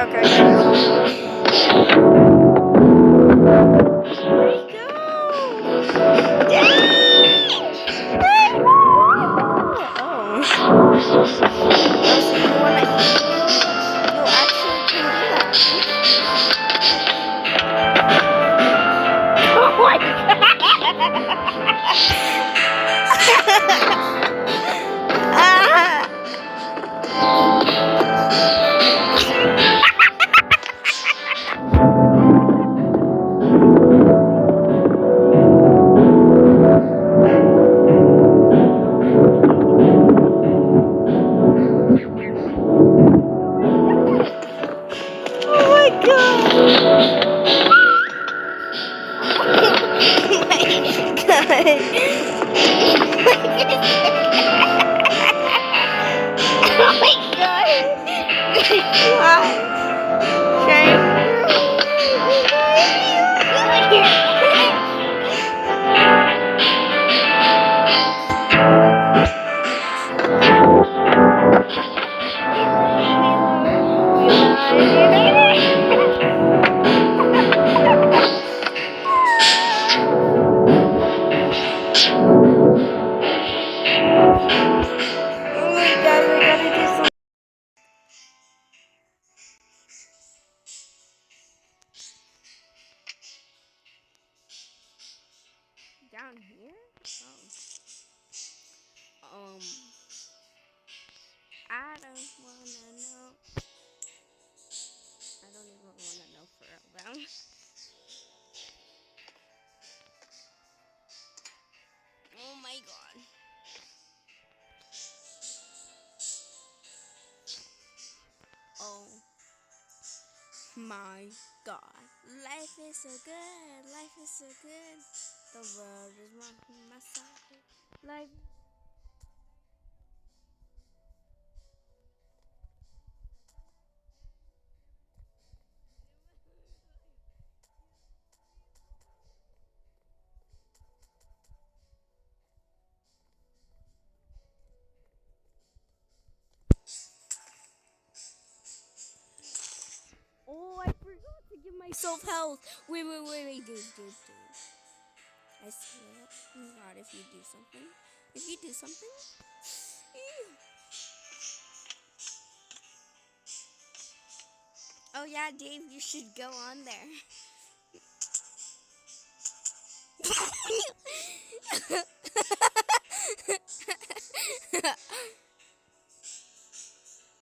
Okay. Where'd he go? Oh. Oh, so you wanna you actually can do that. Oh my god! Oh my god! Oh my god! Oh my god! Why? Shane? Oh my god, we gotta do something. Down here? Oh. I don't wanna know. I don't even wanna know for real though. Oh my god. Oh my god. Life is so good. Life is so good. The world is my side. Life. Oh, I forgot to give myself health. Wait, dude. I swear, oh God, if you do something. Ew. Oh yeah, Dave, you should go on there.